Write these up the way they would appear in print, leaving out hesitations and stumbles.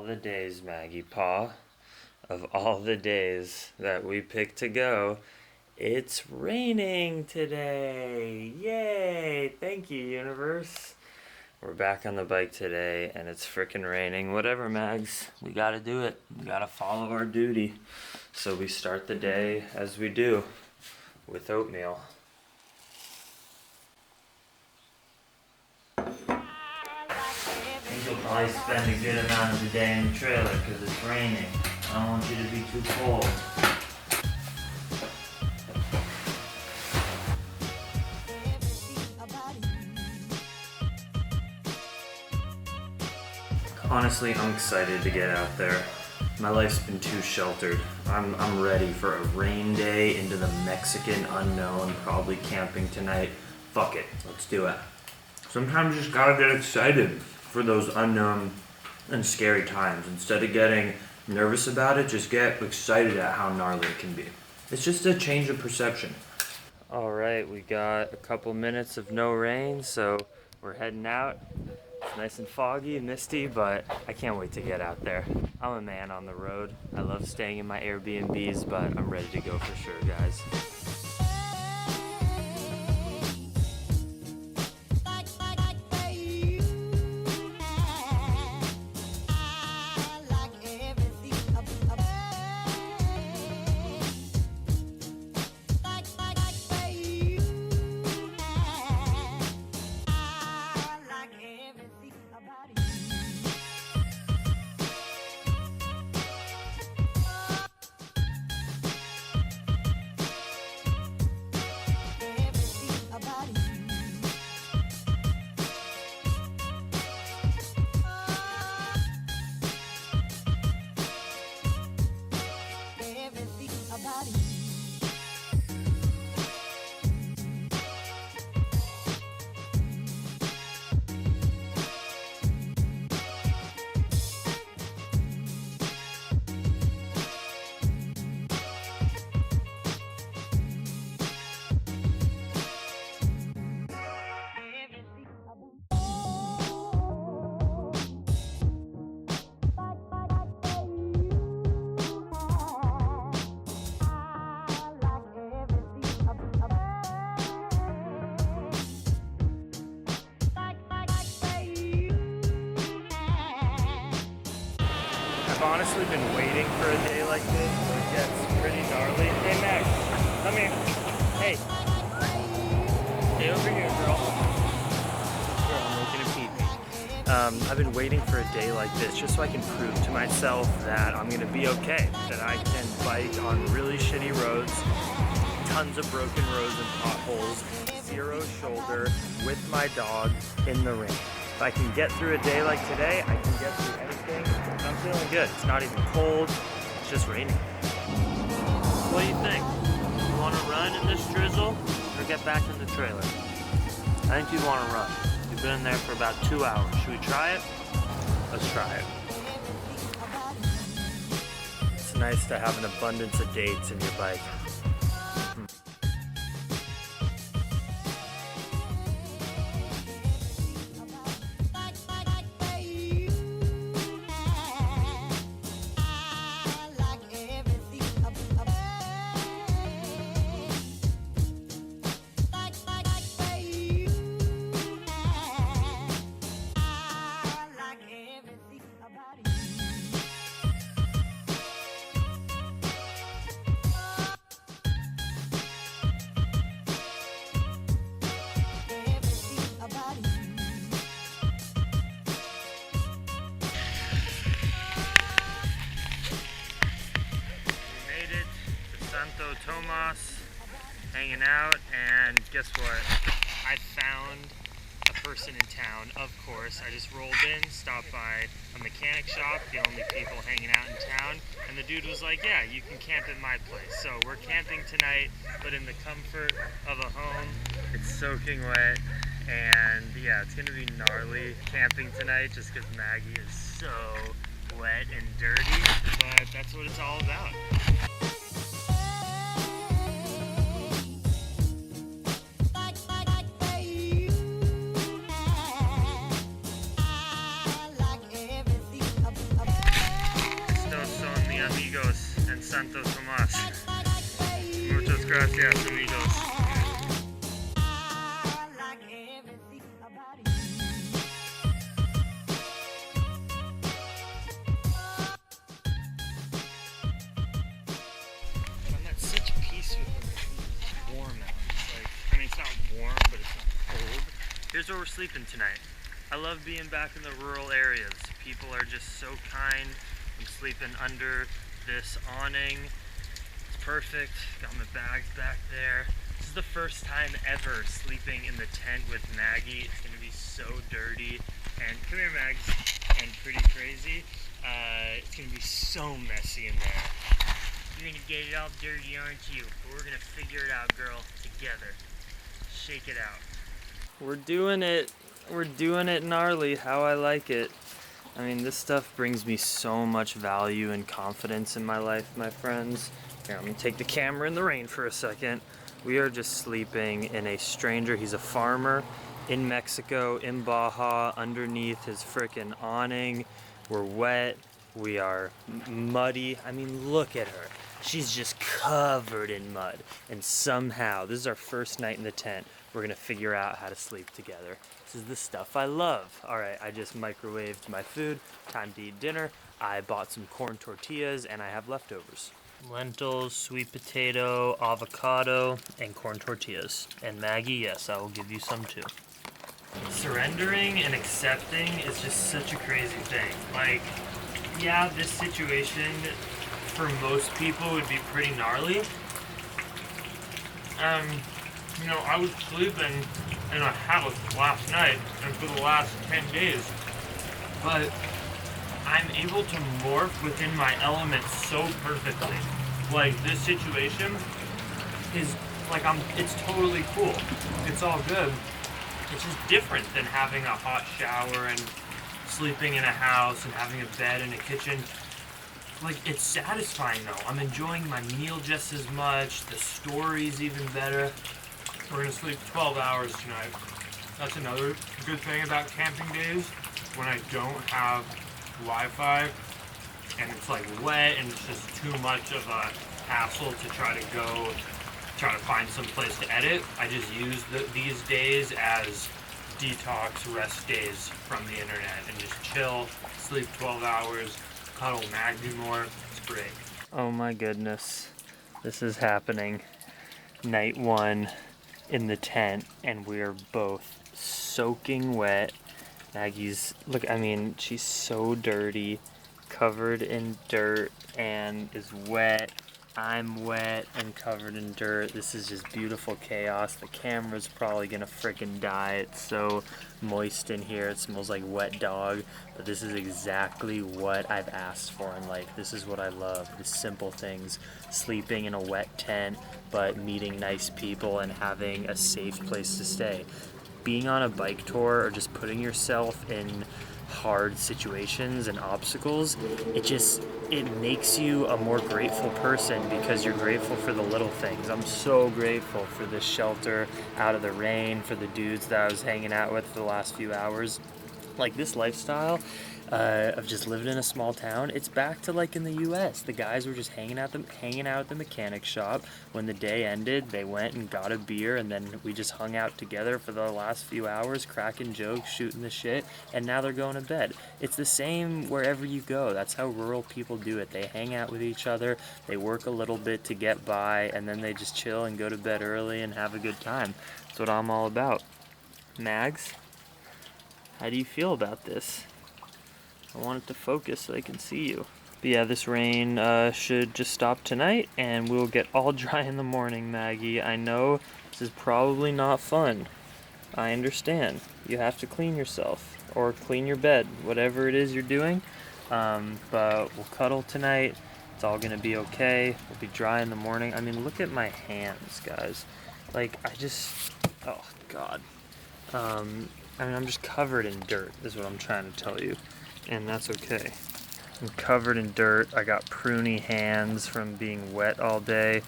all the days, Maggie Paw, of all the days that we picked to go, it's raining today. Yay! Thank you, universe. We're back on the bike today and it's frickin' raining. Whatever, Mags. We gotta do it. We gotta follow our duty. So we start the day as we do, with oatmeal. You'll probably spend a good amount of the day in the trailer because it's raining. I don't want you to be too cold. Honestly, I'm excited to get out there. My life's been too sheltered. I'm ready for a rain day into the Mexican unknown, probably camping tonight. Fuck it, let's do it. Sometimes you just gotta get excited for those unknown and scary times. Instead of getting nervous about it, just get excited at how gnarly it can be. It's just a change of perception. All right, we got a couple minutes of no rain, so we're heading out. It's nice and foggy and misty, but I can't wait to get out there. I'm a man on the road. I love staying in my Airbnbs, but I'm ready to go for sure, guys. I've honestly been waiting for a day like this where it gets pretty gnarly. Hey Max, come here. Hey. Stay over here, girl. Girl, I'm looking at pee-pee. I've been waiting for a day like this just so I can prove to myself that I'm gonna be okay, that I can bike on really shitty roads, tons of broken roads and potholes, zero shoulder, with my dog in the rain. If I can get through a day like today, I can get through anything. I'm feeling good. It's not even cold. It's just raining. What do you think? You want to run in this drizzle or get back in the trailer? I think you want to run. You've been in there for about 2 hours. Should we try it? Let's try it. It's nice to have an abundance of dates in your bike. Santo Tomas, hanging out, and guess what? I found a person in town, of course. I just rolled in, stopped by a mechanic shop, the only people hanging out in town, and the dude was like, yeah, you can camp at my place. So we're camping tonight, but in the comfort of a home. It's soaking wet, and yeah, it's gonna be gnarly camping tonight just because Maggie is so wet and dirty, but that's what it's all about. amigos and Santos Tomas. Muchas gracias, amigos. I'm at such peace with them. It's warm out. It's like, I mean, it's not warm, but it's not cold. Here's where we're sleeping tonight. I love being back in the rural areas. People are just so kind. I'm sleeping under this awning. It's perfect. Got my bags back there. This is the first time ever sleeping in the tent with Maggie. It's gonna be so dirty. And come here, Mags. And pretty crazy. It's gonna be so messy in there. You're gonna get it all dirty, aren't you? But we're gonna figure it out, girl, together. Shake it out. We're doing it. We're doing it gnarly, how I like it. I mean, this stuff brings me so much value and confidence in my life, my friends. Here, I'm gonna take the camera in the rain for a second. We are just sleeping in a stranger. He's a farmer in Mexico, in Baja, underneath his frickin' awning. We're wet. We are muddy. I mean, look at her. She's just covered in mud. And somehow, this is our first night in the tent, we're gonna figure out how to sleep together. This is the stuff I love. All right, I just microwaved my food. Time to eat dinner. I bought some corn tortillas and I have leftovers. Lentils, sweet potato, avocado, and corn tortillas. And Maggie, yes, I will give you some too. Surrendering and accepting is just such a crazy thing. Like, yeah, this situation for most people would be pretty gnarly. You know, I was sleeping in a house last night and for the last 10 days, but I'm able to morph within my element so perfectly. Like, this situation is like, it's totally cool. It's all good. It's just different than having a hot shower and sleeping in a house and having a bed and a kitchen. Like, it's satisfying though. I'm enjoying my meal just as much. The story's even better. We're gonna sleep 12 hours tonight. That's another good thing about camping days. When I don't have Wi-Fi and it's like wet and it's just too much of a hassle to try to find some place to edit, I just use these days as detox rest days from the internet and just chill, sleep 12 hours, cuddle Maggie more. It's great. Oh my goodness. This is happening. Night one in the tent and we're both soaking wet. Maggie's, look, I mean, she's so dirty, covered in dirt and is wet. I'm wet and covered in dirt. This is just beautiful chaos. The camera's probably gonna frickin' die. It's so moist in here. It smells like wet dog. But this is exactly what I've asked for in life. This is what I love. The simple things. Sleeping in a wet tent, but meeting nice people and having a safe place to stay. Being on a bike tour or just putting yourself in hard situations and obstacles, it makes you a more grateful person because you're grateful for the little things. I'm so grateful for this shelter out of the rain, for the dudes that I was hanging out with for the last few hours. Like, this lifestyle of just living in a small town, it's back to like in the US. The guys were just hanging out at the mechanic shop. When the day ended, they went and got a beer, and then we just hung out together for the last few hours, cracking jokes, shooting the shit, and now they're going to bed. It's the same wherever you go. That's how rural people do it. They hang out with each other, they work a little bit to get by, and then they just chill and go to bed early and have a good time. That's what I'm all about. Mags, how do you feel about this? I want it to focus so I can see you. But yeah, this rain should just stop tonight and we'll get all dry in the morning, Maggie. I know this is probably not fun. I understand. You have to clean yourself or clean your bed, whatever it is you're doing. But we'll cuddle tonight. It's all gonna be okay. We'll be dry in the morning. I mean, look at my hands, guys. Like, oh God. I mean, I'm just covered in dirt is what I'm trying to tell you. And that's okay. I'm covered in dirt. I got pruny hands from being wet all day,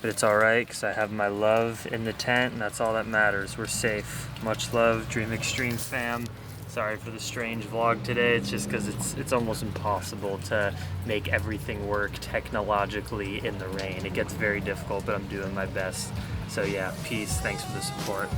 but it's all right because I have my love in the tent, and that's all that matters. We're safe. Much love, Dream Extreme fam. Sorry for the strange vlog today. It's just because it's almost impossible to make everything work technologically in the rain. It gets very difficult, but I'm doing my best. So yeah, peace. Thanks for the support.